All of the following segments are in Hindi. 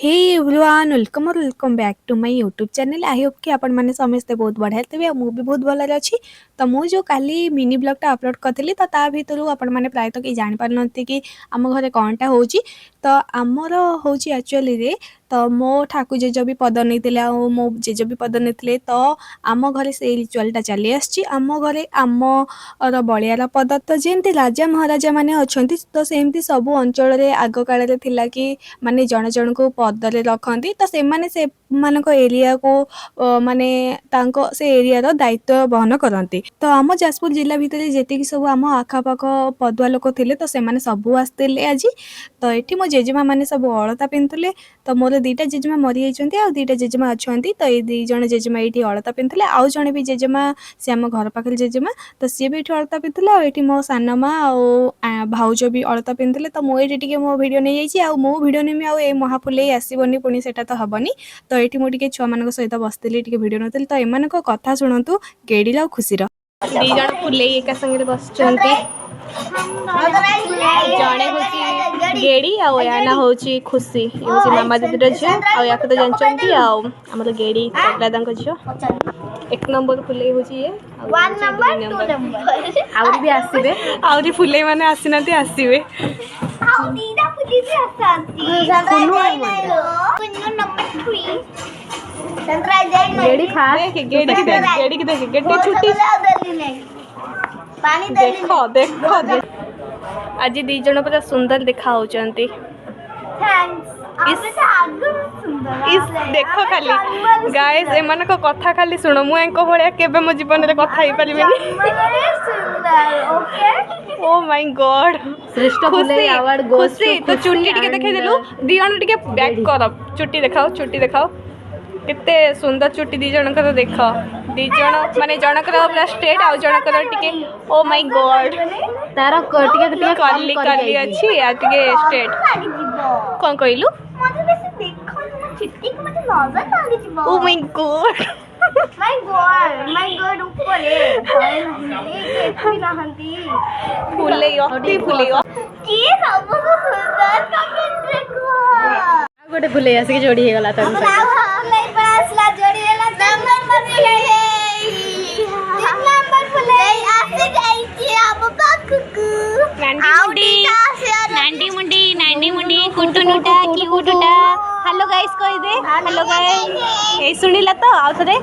Hey everyone welcome back to my YouTube channel. I hope कि आपण मैंने समस्ते बहुत बढ़िया थे। मु भी बहुत भल अच्छी। तो मुझे काली मिनी ब्लॉगटा अपलोड करी तो ता भितर आपण मैंने प्रायतः कहीं जापार ना कि आम घर कौनटा हो तो आमर हूँ एक्चुअली तो मो ठाकुर जेज भी पद नहीं मो जेज भी पद नहीं तो आम घरे से रिचुआलटा चली आम घरे आम बलियार पद तो जमी राजा महाराजा मैंने अच्छा तो सेमती सब अंचल आग काल कि माने जन जन को पदरे रखती तो से मानक एरिया को माने तांको से एरिया रो दायित्व बहन करती। तो आम जाजपुर जिला भितर जी सब आम आखापाख पदुआ लोक थे तो से सब आसते आज। तो ये मो जेजेमा मैंने सब अलता पिंधुले। तो मोर दीटा जेजेमा मरी जाती आ दीटा जेजेमा अच्छा तो ये दी जन जेजेमा ये अलता पिंधुले आउ जड़े भी जेजेमा सी आम घर पाखे जेजेमा तो सी भी ये अलता पिंधुले आठी मो सानमा भाउज भी अलता पिंधुले। तो मुझे मो भिड नहीं जाइए मो भिड नेमी आउ महाफुले आसबनी पुणी से तो हेनी। तो ये मुझे छुआ मान सहित बसती भिड नौली तो एम कथा शुणु गेड़ी आ खुशी दी जन फुले एका संगे बस जड़े हूँ गेड़ी आना हूँ खुशी ये हूँ मामा दीदी झील आ तो जानते आमर गेड़ी दादा झील एक नंबर फुले हूँ ये आहरी भी आसवे आहरी फुले मैंने आसी ना आसवे गेड़ी खा गेड़ी की देख गेटे छुट्टी देखो देखो आज दी जन पूरा सुंदर देखा होचंती। देखो खाली गाइस एमान को कथा खाली सुनो मु एंको भलिया केबे मो जीवन रे कथा ही परिबेनी। ओ माय गॉड श्रेष्ठ फुले अवार्ड खुशी तो चुट्टी टिके देखाई देलु दी जन टिके बैक कर चुट्टी देखाओ केते सुंदर चुट्टी दी जन कर देख दी जन माने जनकर पूरा स्ट्रेट आ जनकर टिके ओ माय गॉड तारा टिके टिके करली करली अछि आ टिके स्ट्रेट कोन कहलु ओ माय गॉड ऊपर फुले गोटे फुले आसिक जोड़ी गला हेलो गाइस कहि दे हेलो गाइस ए सुनिला तो आउथरे।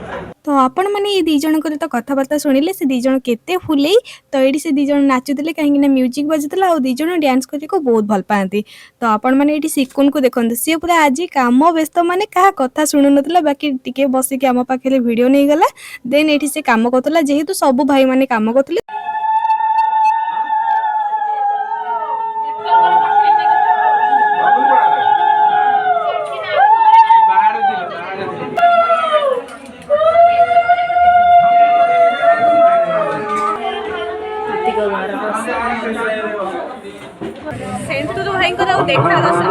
तो आपण मैंने ये दी जन तो कथबार्ता शुणिले से दी जन केते फुले तो ये से दी जन नाचुले कहीं म्यूजिक बजुला और दी जन डांस करने को बहुत भल पाती। तो आपण मैंने ये सिकुन को देखते सी पूरा आज काम व्यस्त माने क्या कथा शुणु ना बाकी टिके बसिक आम पाखे भिड नहीं गला देन ये से कम करूला जेहेतु सब भाई मैंने कम करुले। सेंटू भाई को देखा दर्शन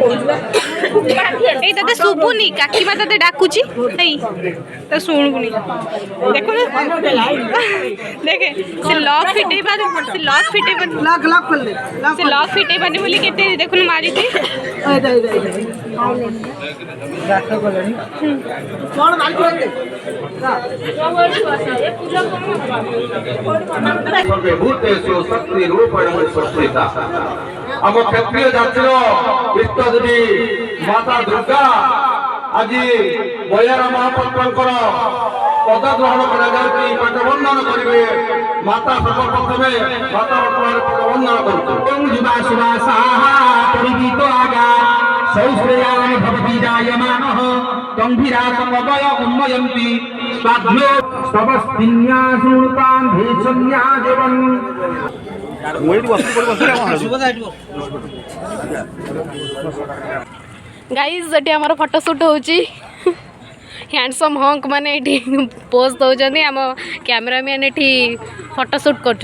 ଏଇ ତତେ ଶୁଭୁନି କାକି ମା ତତେ ଡାକୁଛି ଏଇ ତ ଶୁଣୁନି ଦେଖୁ ଦେଖେ ସେ ଲକ୍ ଫିଟେଇ ପାରେ ସେ ଲକ୍ ଫିଟେଇ ପାରେ ସେ ଲକ୍ ଫିଟେଇ ପାରେ ବୋଲି କେତେ ଦେଖୁନୁ ମାରିଛି आम क्षत्रिय जातिर इष्ट देवी माता दुर्गा आज बलियार महापात्र पद ग्रहण करवंदन करेंगे माता सर्वप्रथम माता वर्तमान पदवंदन गाइस ये आम फोटोशूट होची हैंडसम हंक माने पोज दौरान आम कैमेरामैन ये फोटोशूट कर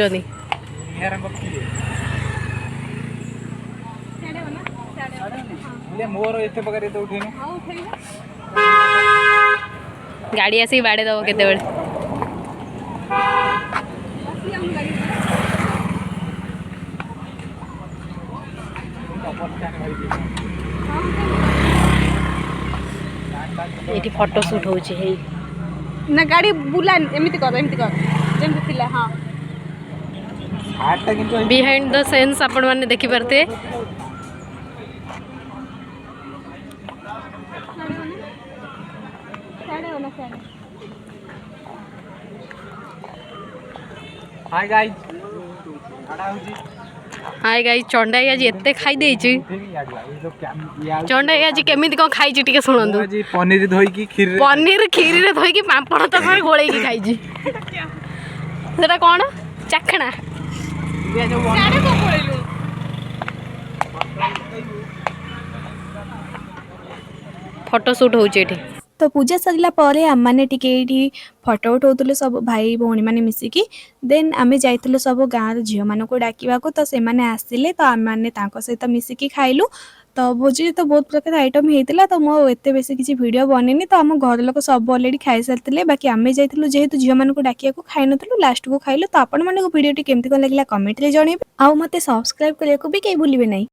गाड़ी आसिक बाड़े दब केते ये फोटोशूट हो ना गाड़ी बुला एमती कर जमी थिला हाँ बिहाइंड द सेन्स आपण मैंने देखी पारते हाय गाइस हाय गाइस चंडाई आज एते खाई देछि चंडाई आज केमिति कोन खाई छि टिके सुनंदु आज पनीर धोई की पनीर खीर रे धोई की पापड़ त सर गोळै की खाई छि सेटा कोन चाखणा साडे को गोळैलु फोटो शूट हो एठी तो पूजा सरला परे आम मैंने टी फोटो उठाऊलु सब भाई भौणी मैंने मिसिकी देन आम जाइलु सब गाँव झील मान को डाकवा तो से मैंने आसिले तो आम मैंने सहित मिसिकी खाइलु तो भोजी तो बहुत प्रकार आइटम होता तो मो एत बेस किसी वीडियो बनेनी तो आम घर लोग सब अलरेडी खाई सारी बाकी आम जाइलु जेहेतु झील मान को डाकिया खाई नु लास्ट को खाइलु तो आपण मान वीडियो केमती कौन लगे कमेंट रे जनइबे आ मते सब्सक्राइब करने को भी कहीं भूलिए नहीं।